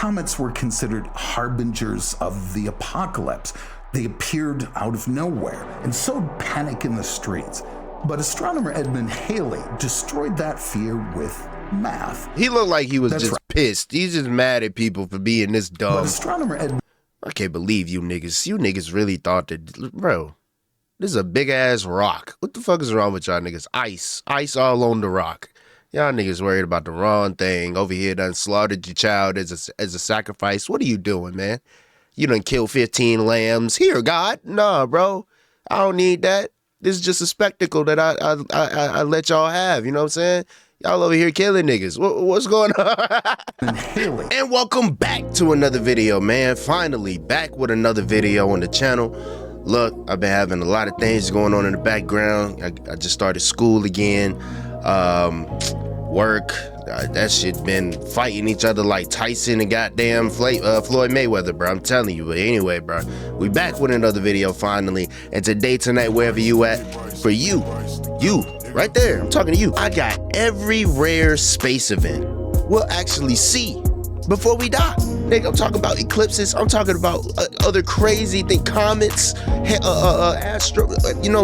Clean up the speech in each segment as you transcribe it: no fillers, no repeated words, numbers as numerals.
comets were considered harbingers of the apocalypse. They appeared out of nowhere and sowed panic in the streets. But astronomer Edmund Halley destroyed that fear with math. He looked like he was pissed. He's just mad at people for being this dumb. But astronomer Edmund... I can't believe you niggas. You niggas really thought that, bro, this is a big ass rock. What the fuck is wrong with y'all niggas? Ice. Ice all on the rock. Y'all niggas worried about the wrong thing. Over here done slaughtered your child as a sacrifice. What are you doing, man? You done killed 15 lambs. Here, God. Nah, bro. I don't need that. This is just a spectacle that I let y'all have. You know what I'm saying? Y'all over here killing niggas. What's going on? And welcome back to another video, man. Finally back with another video on the channel. Look, I've been having a lot of things going on in the background. I just started school again. Work. That shit been fighting each other like Tyson and goddamn Floyd Mayweather, bro. I'm telling you. But anyway, bro, we back with another video finally. And today, tonight, wherever you at, for you, right there, I'm talking to you. I got every rare space event we'll actually see before we die. Nigga, I'm talking about eclipses. I'm talking about other crazy things, comets,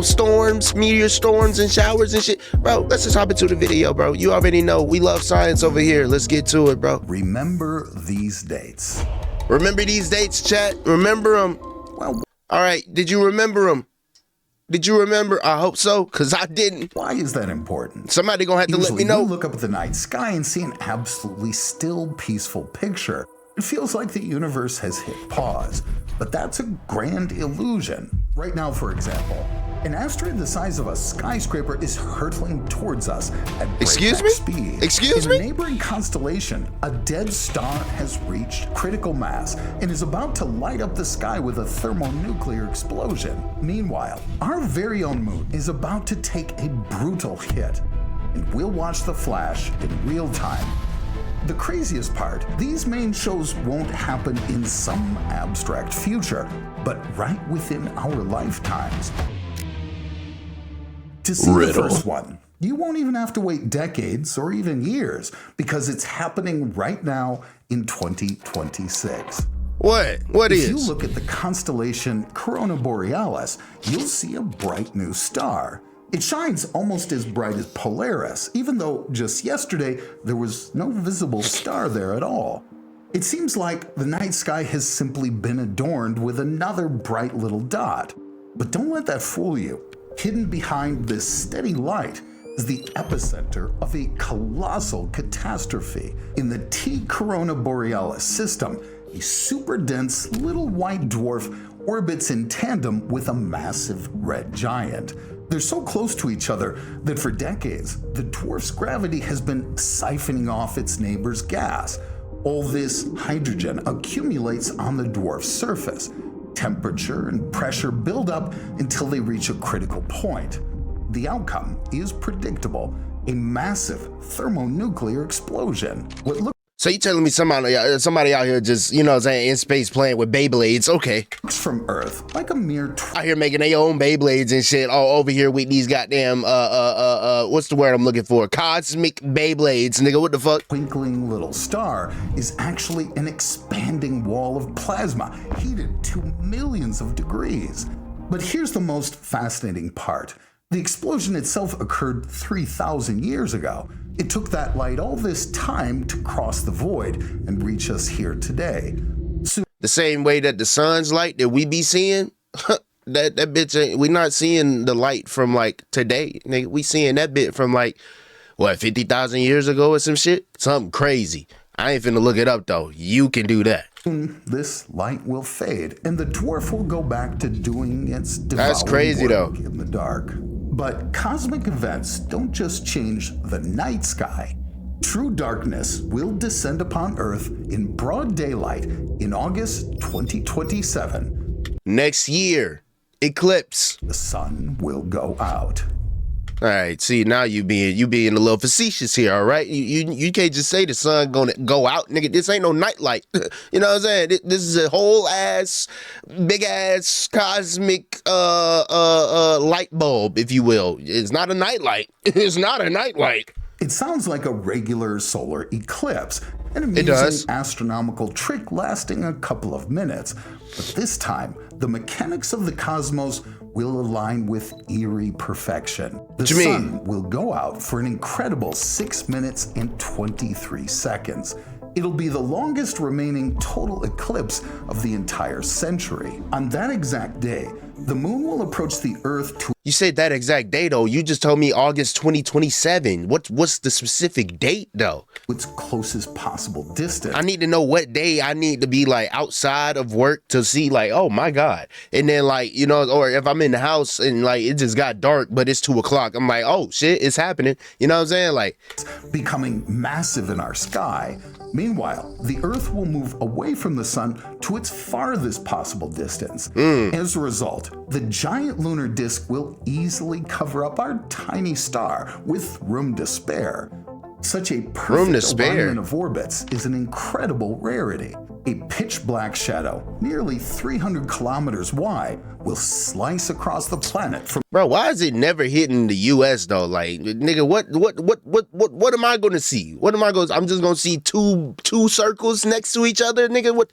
storms, meteor storms and showers and shit. Bro, let's just hop into the video, bro. You already know we love science over here. Let's get to it, bro. Remember these dates. Remember these dates, chat? Remember them? Well, all right, did you remember them? Did you remember? I hope so, because I didn't. Why is that important? Somebody gonna have to let me know. You look up at the night sky and see an absolutely still, peaceful picture. It feels like the universe has hit pause, but that's a grand illusion. Right now, for example, an asteroid the size of a skyscraper is hurtling towards us at breakneck speed. Excuse me? In a neighboring constellation, a dead star has reached critical mass and is about to light up the sky with a thermonuclear explosion. Meanwhile, our very own moon is about to take a brutal hit, and we'll watch the flash in real time. The craziest part, these main shows won't happen in some abstract future, but right within our lifetimes. To see the first one, you won't even have to wait decades or even years, because it's happening right now in 2026. What is? If you look at the constellation Corona Borealis, you'll see a bright new star. It shines almost as bright as Polaris, even though just yesterday there was no visible star there at all. It seems like the night sky has simply been adorned with another bright little dot. But don't let that fool you. Hidden behind this steady light is the epicenter of a colossal catastrophe. In the T Corona Borealis system, a super dense little white dwarf orbits in tandem with a massive red giant. They're so close to each other that for decades, the dwarf's gravity has been siphoning off its neighbor's gas. All this hydrogen accumulates on the dwarf's surface. Temperature and pressure build up until they reach a critical point. The outcome is predictable: a massive thermonuclear explosion. So you telling me somebody out here just, you know what I'm saying, in space playing with Beyblades? Okay. Looks from Earth like a mere out here making their own Beyblades and shit all over here with these goddamn, what's the word I'm looking for? Cosmic Beyblades, nigga, what the fuck? Twinkling little star is actually an expanding wall of plasma, heated to millions of degrees. But here's the most fascinating part. The explosion itself occurred 3,000 years ago. It took that light all this time to cross the void and reach us here today. So the same way that the sun's light that we be seeing, that bitch ain't, we not seeing the light from like today, nigga. We seeing that bit from like, what, 50,000 years ago or some shit? Something crazy. I ain't finna look it up though. You can do that. This light will fade and the dwarf will go back to doing its That's crazy though. In the dark. But cosmic events don't just change the night sky. True darkness will descend upon Earth in broad daylight in August 2027. Next year, eclipse. The sun will go out. All right, see, now you being a little facetious here, all right? You can't just say the sun gonna go out, nigga. This ain't no nightlight. You know what I'm saying? This is a whole ass, big ass cosmic light bulb, if you will. It's not a nightlight. It's not a nightlight. It sounds like a regular solar eclipse, an It does. amusing astronomical trick lasting a couple of minutes. But this time, the mechanics of the cosmos will align with eerie perfection. The What you mean? sun will go out for an incredible 6 minutes and 23 seconds. It'll be the longest remaining total eclipse of the entire century. On that exact day, the moon will approach the Earth to You said that exact date, though. You just told me August 2027. What's the specific date, though? its closest possible distance. I need to know what day I need to be like outside of work to see like, oh my God. And then like, you know, or if I'm in the house and like it just got dark, but it's 2 o'clock. I'm like, oh shit, it's happening. You know what I'm saying? Like Becoming massive in our sky. Meanwhile, the Earth will move away from the sun to its farthest possible distance. As a result, the giant lunar disk will easily cover up our tiny star with room to spare. Such a perfect alignment of orbits is an incredible rarity. A pitch black shadow, nearly 300 kilometers wide, will slice across the planet from. Bro, why is it never hitting the US though? Like, nigga, what am I gonna see? What am I going? I'm just gonna see two circles next to each other, nigga. What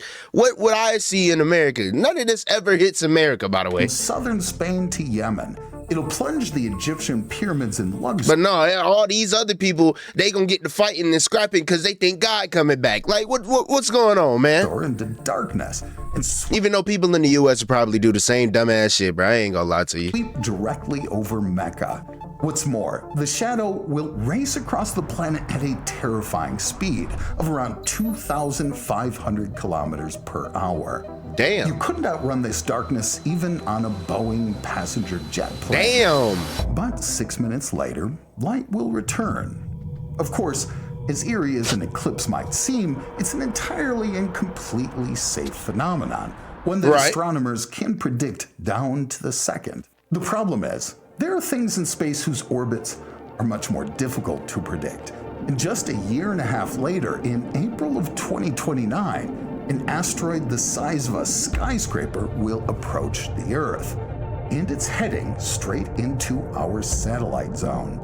would I see in America? None of this ever hits America, by the way. From southern Spain to Yemen. It'll plunge the Egyptian pyramids in luxury. But no, all these other people, they gonna get to fighting and scrapping because they think God coming back. Like, what's going on, man? Into darkness and even though people in the U.S. will probably do the same dumbass shit, bro, I ain't gonna lie to you. Sweep directly over Mecca. What's more, the shadow will race across the planet at a terrifying speed of around 2,500 kilometers per hour. Damn. You couldn't outrun this darkness even on a Boeing passenger jet plane. Damn. But 6 minutes later, light will return. Of course, as eerie as an eclipse might seem, it's an entirely and completely safe phenomenon, one that astronomers can predict down to the second. The problem is, there are things in space whose orbits are much more difficult to predict. And just a year and a half later, in April of 2029, an asteroid the size of a skyscraper will approach the Earth, and it's heading straight into our satellite zone.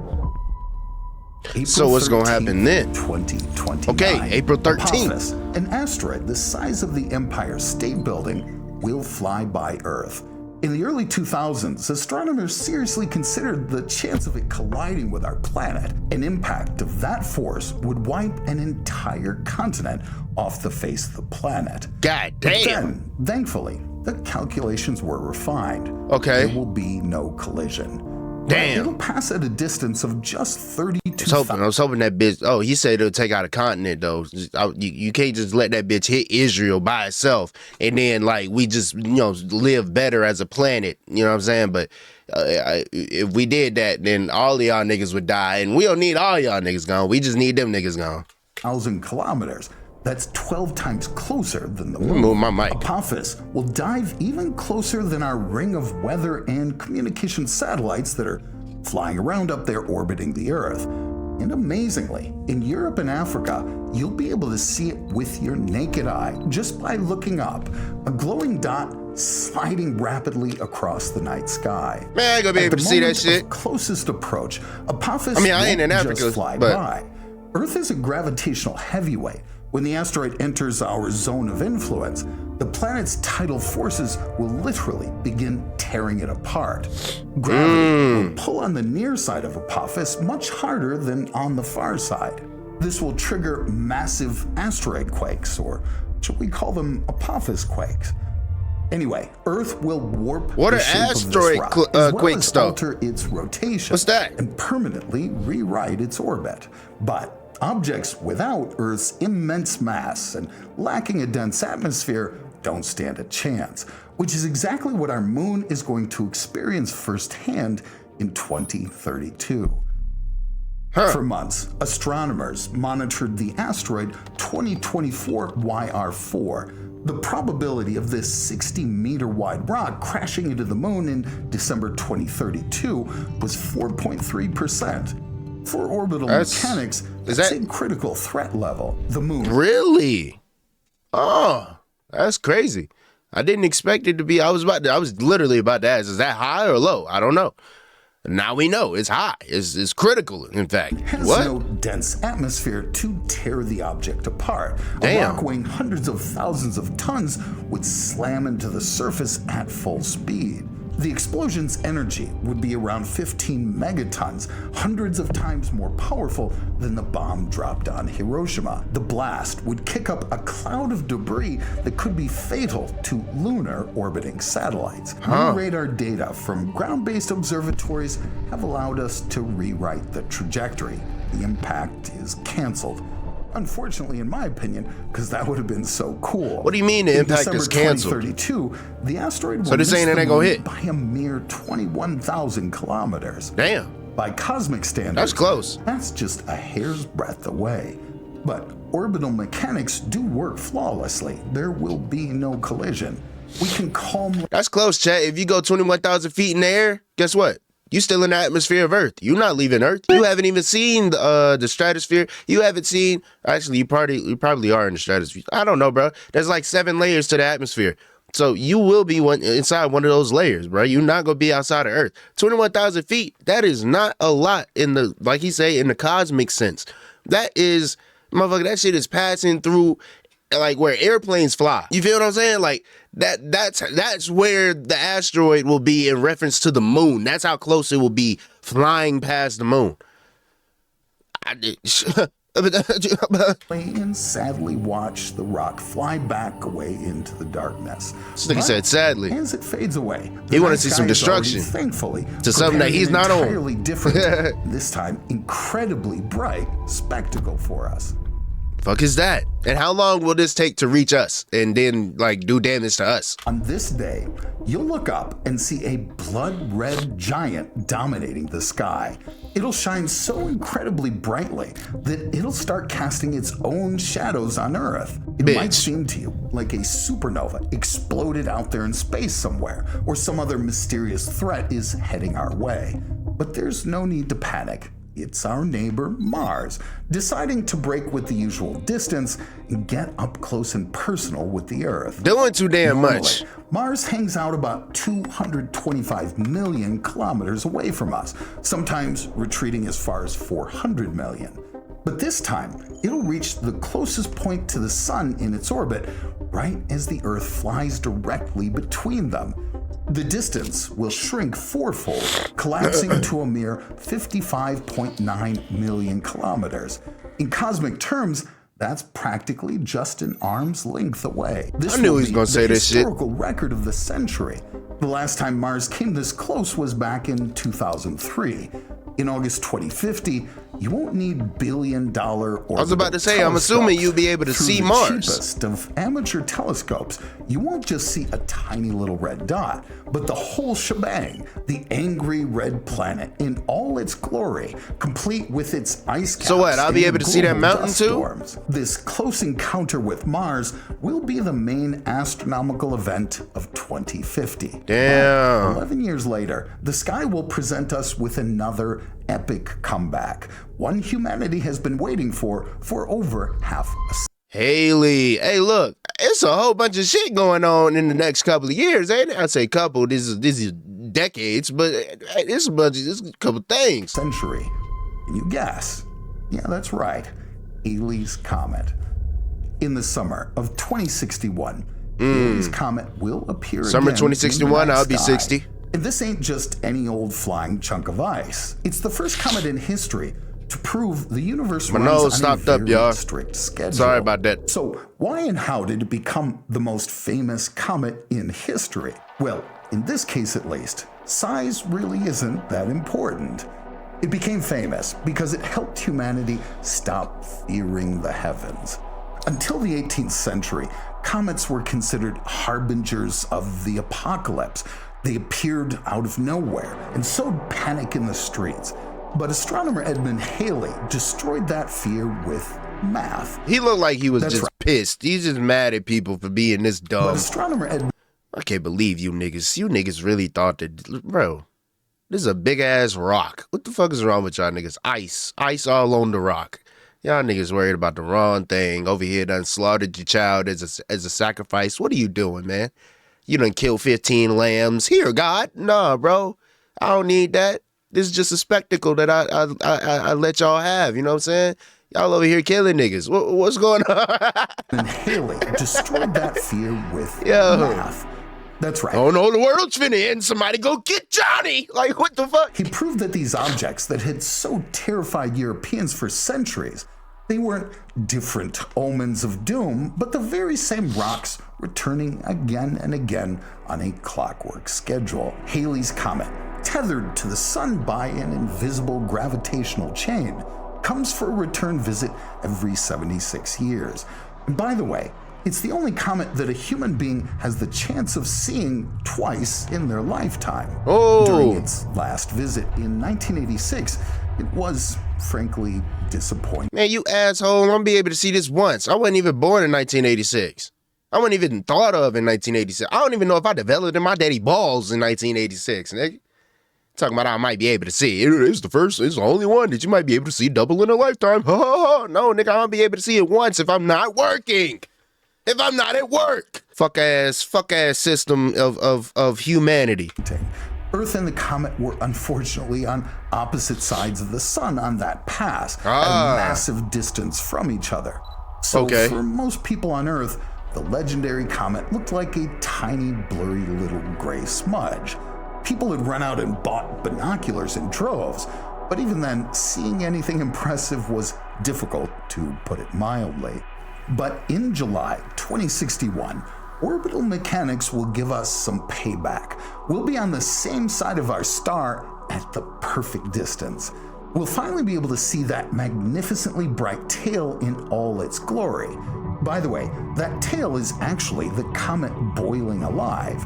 So what's going to happen then? 2029. Okay, April 13th. Apophis, an asteroid the size of the Empire State Building, will fly by Earth. In the early 2000s, astronomers seriously considered the chance of it colliding with our planet. An impact of that force would wipe an entire continent off the face of the planet. God damn. But then, thankfully, the calculations were refined. Okay. There will be no collision. Damn. It'll pass at a distance of just 32,000. I was hoping that bitch. Oh, he said it'll take out a continent though. You can't just let that bitch hit Israel by itself and then like we just live better as a planet. You know what I'm saying? But if we did that, then all of y'all niggas would die, and we don't need all y'all niggas gone. We just need them niggas gone. 1,000 kilometers. That's 12 times closer than the moon. Move my mic. Apophis will dive even closer than our ring of weather and communication satellites that are flying around up there orbiting the Earth. And amazingly, in Europe and Africa, you'll be able to see it with your naked eye just by looking up. A glowing dot sliding rapidly across the night sky. Man, I ain't gonna be able to see that shit. Closest approach, Apophis I ain't in won't Africa, just fly but by. Earth is a gravitational heavyweight. When the asteroid enters our zone of influence, the planet's tidal forces will literally begin tearing it apart. Gravity will pull on the near side of Apophis much harder than on the far side. This will trigger massive asteroid quakes, or should we call them Apophis quakes? Anyway, Earth will warp what the are shape asteroid of this rock, as well quakes as though? alter its rotation. What's that? And permanently rewrite its orbit. But objects without Earth's immense mass and lacking a dense atmosphere don't stand a chance, which is exactly what our moon is going to experience firsthand in 2032. For months, astronomers monitored the asteroid 2024 YR4. The probability of this 60-meter wide rock crashing into the moon in December 2032 was 4.3%. For orbital mechanics, that's a critical threat level. The moon. Really? Oh, that's crazy. I didn't expect it to be. I was literally about to ask, is that high or low? I don't know. Now we know it's high. It's critical, in fact. It has What? no dense atmosphere to tear the object apart. Damn. A rock weighing hundreds of thousands of tons would slam into the surface at full speed. The explosion's energy would be around 15 megatons, hundreds of times more powerful than the bomb dropped on Hiroshima. The blast would kick up a cloud of debris that could be fatal to lunar orbiting satellites. New radar data from ground-based observatories have allowed us to rewrite the trajectory. The impact is canceled. Unfortunately, in my opinion, because that would have been so cool. What do you mean the impact is canceled? In December 2032, the asteroid So will this miss ain't the it gonna moon hit? by a mere 21,000 kilometers. Damn. By cosmic standards, That's close. That's just a hair's breadth away. But orbital mechanics do work flawlessly. There will be no collision. We can calmly That's close, chat. If you go 21,000 feet in the air, guess what? You still in the atmosphere of Earth. You're not leaving Earth. You haven't even seen the stratosphere. You haven't seen. Actually, you probably are in the stratosphere. I don't know, bro. There's like 7 layers to the atmosphere. So you will be inside one of those layers, bro. You're not gonna be outside of Earth. 21,000 feet. That is not a lot in the, like he say, in the cosmic sense. That is, motherfucker. That shit is passing through, like where airplanes fly. You feel what I'm saying? Like that's where the asteroid will be in reference to the moon. That's how close it will be flying past the moon. and sadly watch the rock fly back away into the darkness. Just like he said, sadly. As it fades away, He wanna see some destruction. Thankfully, To something that he's not on. entirely different, this time incredibly bright spectacle for us. Fuck is that? And how long will this take to reach us and then like do damage to us? On this day, you'll look up and see a blood-red giant dominating the sky. It'll shine so incredibly brightly that it'll start casting its own shadows on Earth. It might seem to you like a supernova exploded out there in space somewhere, or some other mysterious threat is heading our way. But there's no need to panic. It's our neighbor Mars, deciding to break with the usual distance and get up close and personal with the Earth. Doing too damn Normally, much. Mars hangs out about 225 million kilometers away from us, sometimes retreating as far as 400 million. But this time, it'll reach the closest point to the Sun in its orbit right as the Earth flies directly between them. The distance will shrink fourfold, collapsing to a mere 55.9 million kilometers. In cosmic terms, that's practically just an arm's length away. This I knew will he was be gonna say the this shit. historical record of the century. The last time Mars came this close was back in 2003. In August 2050, you won't need billion-dollar orbital I was about to say, I'm assuming you'll be able to Through see the Mars. cheapest of amateur telescopes, you won't just see a tiny little red dot, but the whole shebang, the angry red planet in all its glory, complete with its ice caps. So what, I'll be and able to see that global mountain dust too? storms. This close encounter with Mars will be the main astronomical event of 2050. Damn. 11 years later, the sky will present us with another epic comeback, one humanity has been waiting for over half a century. Haley, hey, look, it's a whole bunch of shit going on in the next couple of years, ain't it? I say couple, this is decades, but it's a couple things. Can you guess? Yeah, that's right. Halley's Comet. In the summer of 2061, Halley's Comet will appear Summer again 2061, in the night I'll be sky. 60. And this ain't just any old flying chunk of ice. It's the first comet in history to prove the universe My runs nose on stopped a up, very y'all. strict schedule. Sorry about that. So why and how did it become the most famous comet in history? Well, in this case at least, size really isn't that important. It became famous because it helped humanity stop fearing the heavens. Until the 18th century, comets were considered harbingers of the apocalypse. They appeared out of nowhere and sowed panic in the streets. But astronomer Edmund Halley destroyed that fear with math. He looked like he was That's just right. pissed. He's just mad at people for being this But dumb. astronomer Edmund I can't believe you niggas. You niggas really thought that, bro, this is a big ass rock. What the fuck is wrong with y'all niggas? Ice all on the rock. Y'all niggas worried about the wrong thing. Over here done slaughtered your child as a sacrifice. What are you doing, man? You done killed 15 lambs. Here, God. Nah, bro. I don't need that. This is just a spectacle that I let y'all have. You know what I'm saying? Y'all over here killing niggas. What's going on? And Haley destroyed that fear with math. That's right. Oh no, the world's finna end. Somebody go get Johnny. Like, what the fuck? He proved that these objects that had so terrified Europeans for centuries, they weren't different omens of doom, but the very same rocks returning again and again on a clockwork schedule. Halley's Comet, tethered to the sun by an invisible gravitational chain, comes for a return visit every 76 years. And by the way, it's the only comet that a human being has the chance of seeing twice in their lifetime. During its last visit in 1986, it was frankly disappointing. Man, you asshole, I'm gonna be able to see this once. I wasn't even born in 1986. I wasn't even thought of in 1986. I don't even know if I developed in my daddy balls in 1986, nigga. Talking about I might be able to see. It's the only one that you might be able to see double in a lifetime. No, nigga, I'm gonna be able to see it once if I'm not working. If I'm not at work. Fuck ass system of humanity. Earth and the comet were unfortunately on opposite sides of the sun on that pass, at a massive distance from each other. So for most people on Earth, the legendary comet looked like a tiny, blurry little gray smudge. People had run out and bought binoculars in droves, but even then, seeing anything impressive was difficult, to put it mildly. But in July 2061, orbital mechanics will give us some payback. We'll be on the same side of our star at the perfect distance. We'll finally be able to see that magnificently bright tail in all its glory. By the way, that tail is actually the comet boiling alive.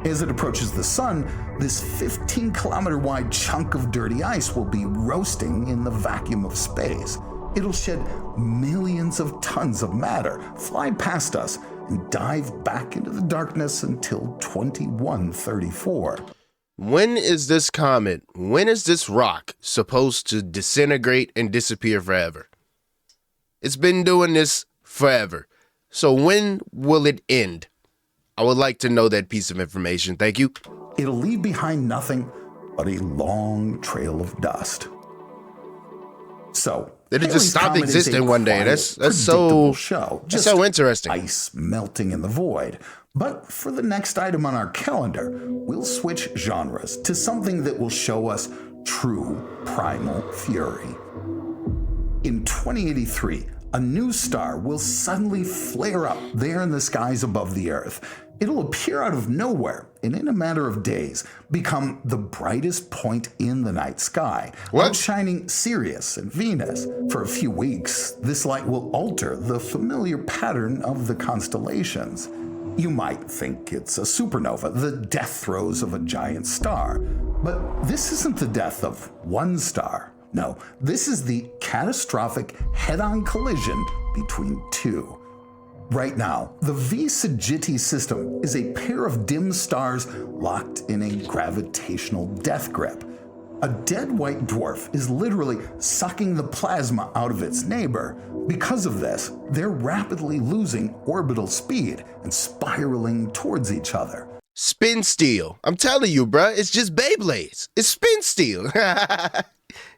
As it approaches the sun, this 15-kilometer wide chunk of dirty ice will be roasting in the vacuum of space. It'll shed millions of tons of matter, fly past us, and dive back into the darkness until 2134. When is this rock supposed to disintegrate and disappear forever? It's been doing this forever. So when will it end? I would like to know that piece of information. Thank you. It'll leave behind nothing but a long trail of dust. So, did it just stop existing one day? That's so interesting. Ice melting in the void. But for the next item on our calendar, we'll switch genres to something that will show us true primal fury. In 2083, a new star will suddenly flare up there in the skies above the Earth. It'll appear out of nowhere and in a matter of days become the brightest point in the night sky, outshining Sirius and Venus. For a few weeks, this light will alter the familiar pattern of the constellations. You might think it's a supernova, the death throes of a giant star. But this isn't the death of one star. No, this is the catastrophic head-on collision between two. Right now, the V Sagittarius system is a pair of dim stars locked in a gravitational death grip. A dead white dwarf is literally sucking the plasma out of its neighbor. Because of this, they're rapidly losing orbital speed and spiraling towards each other. Spin steel. I'm telling you, bruh, it's just Beyblades. It's spin steel.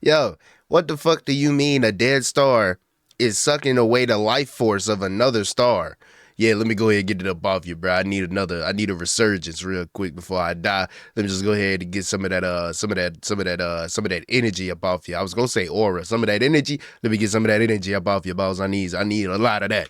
Yo, what the fuck do you mean a dead star is sucking away the life force of another star? Yeah, let me go ahead and get it up off you, bro. I need a resurgence real quick before I die. Let me just go ahead and get some of that energy up off you. I was gonna say aura, some of that energy. Let me get some of that energy up off your balls. I need a lot of that.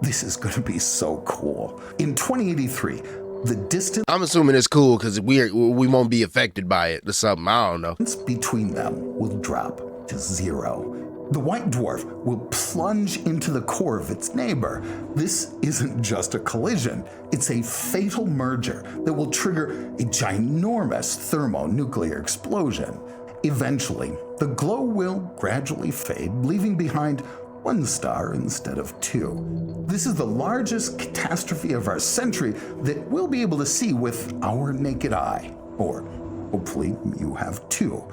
This is gonna be so cool. In 2083, the distance, I'm assuming it's cool because we won't be affected by it or something. I don't know. Between them will drop to zero. The white dwarf will plunge into the core of its neighbor. This isn't just a collision, it's a fatal merger that will trigger a ginormous thermonuclear explosion. Eventually, the glow will gradually fade, leaving behind one star instead of two. This is the largest catastrophe of our century that we'll be able to see with our naked eye, or hopefully you have two.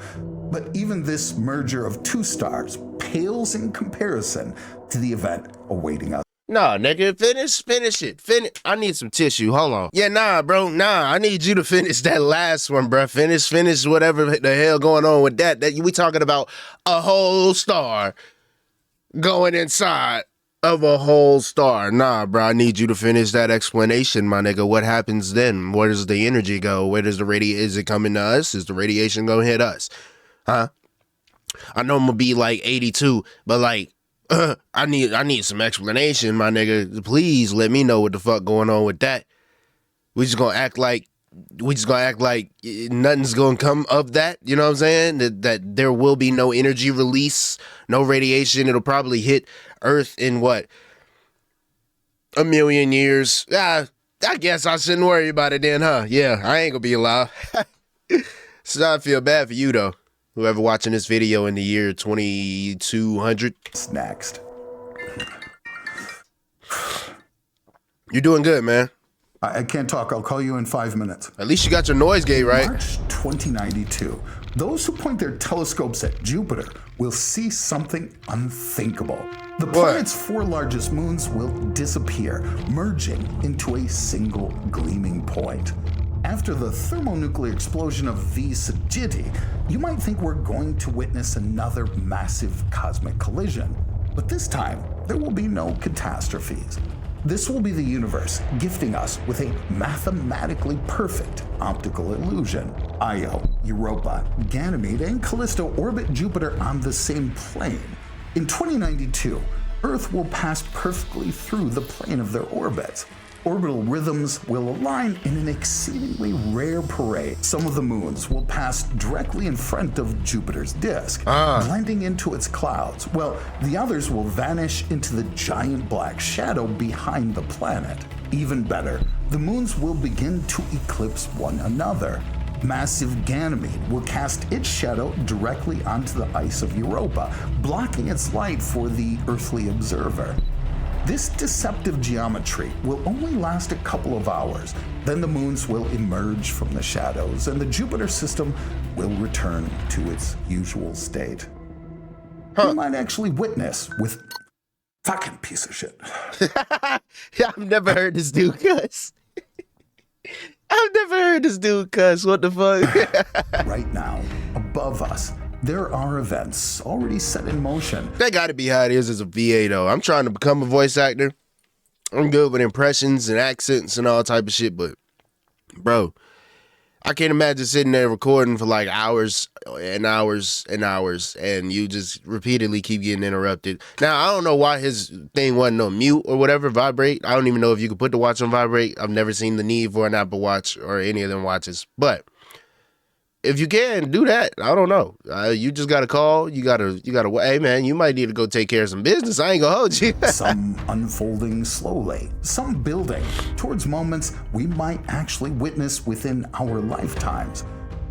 But even this merger of two stars pales in comparison to the event awaiting us. Nah, nigga, finish it. I need some tissue. Hold on. Yeah, nah, bro. Nah, I need you to finish that last one, bro. Finish whatever the hell going on with that. We talking about a whole star going inside of a whole star. Nah, bro, I need you to finish that explanation, my nigga. What happens then? Where does the energy go? Where does is it coming to us? Is the radiation gonna hit us? Huh? I know I'm gonna be like 82, but like, I need some explanation, my nigga. Please let me know what the fuck going on with that. We just gonna act like nothing's gonna come of that. You know what I'm saying? That there will be no energy release, no radiation. It'll probably hit Earth in what, 1,000,000 years. I guess I shouldn't worry about it then, huh? Yeah, I ain't gonna be alive. So I feel bad for you though. Whoever watching this video in the year 2200. Next. You're doing good, man. I can't talk. I'll call you in 5 minutes. At least you got your noise gate right. March 2092. Those who point their telescopes at Jupiter will see something unthinkable. The planet's 4 largest moons will disappear, merging into a single gleaming point. After the thermonuclear explosion of V Sagitti, you might think we're going to witness another massive cosmic collision. But this time, there will be no catastrophes. This will be the universe gifting us with a mathematically perfect optical illusion. Io, Europa, Ganymede, and Callisto orbit Jupiter on the same plane. In 2092, Earth will pass perfectly through the plane of their orbits. Orbital rhythms will align in an exceedingly rare parade. Some of the moons will pass directly in front of Jupiter's disk, blending into its clouds, while the others will vanish into the giant black shadow behind the planet. Even better, the moons will begin to eclipse one another. Massive Ganymede will cast its shadow directly onto the ice of Europa, blocking its light for the earthly observer. This deceptive geometry will only last a couple of hours. Then the moons will emerge from the shadows and the Jupiter system will return to its usual state. You might actually witness with fucking piece of shit. Yeah, I've never heard this dude cuss. I've never heard this dude cuss. What the fuck? Right now, above us, there are events already set in motion. That gotta be how it is as a VA though. I'm trying to become a voice actor. I'm good with impressions and accents and all type of shit, but bro, I can't imagine sitting there recording for like hours and hours and hours and you just repeatedly keep getting interrupted. Now, I don't know why his thing wasn't on mute or whatever, vibrate. I don't even know if you could put the watch on vibrate. I've never seen the need for an Apple Watch or any of them watches, but if you can do that, I don't know. You just got to call. You got to, hey man, you might need to go take care of some business. I ain't gonna hold you. Some unfolding slowly, some building towards moments we might actually witness within our lifetimes.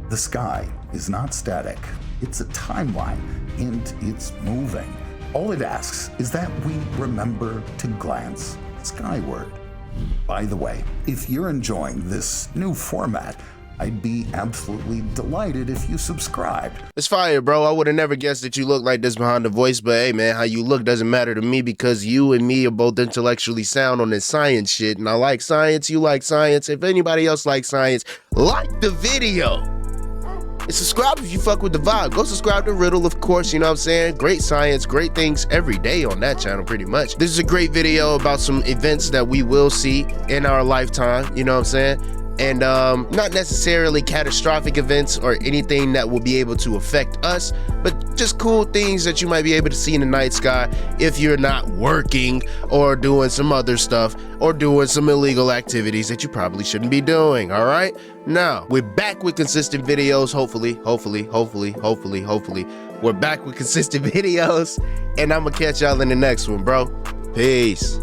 The sky is not static. It's a timeline and it's moving. All it asks is that we remember to glance skyward. By the way, if you're enjoying this new format, I'd be absolutely delighted if you subscribed. It's fire, bro. I would have never guessed that you look like this behind the voice, but hey, man, how you look doesn't matter to me because you and me are both intellectually sound on this science shit, and I like science, you like science. If anybody else likes science, like the video. And subscribe if you fuck with the vibe. Go subscribe to Riddle, of course, you know what I'm saying? Great science, great things every day on that channel, pretty much. This is a great video about some events that we will see in our lifetime, you know what I'm saying? And not necessarily catastrophic events or anything that will be able to affect us, but just cool things that you might be able to see in the night sky if you're not working or doing some other stuff or doing some illegal activities that you probably shouldn't be doing, all right? Now, we're back with consistent videos, hopefully. We're back with consistent videos, and I'm gonna catch y'all in the next one, bro. Peace.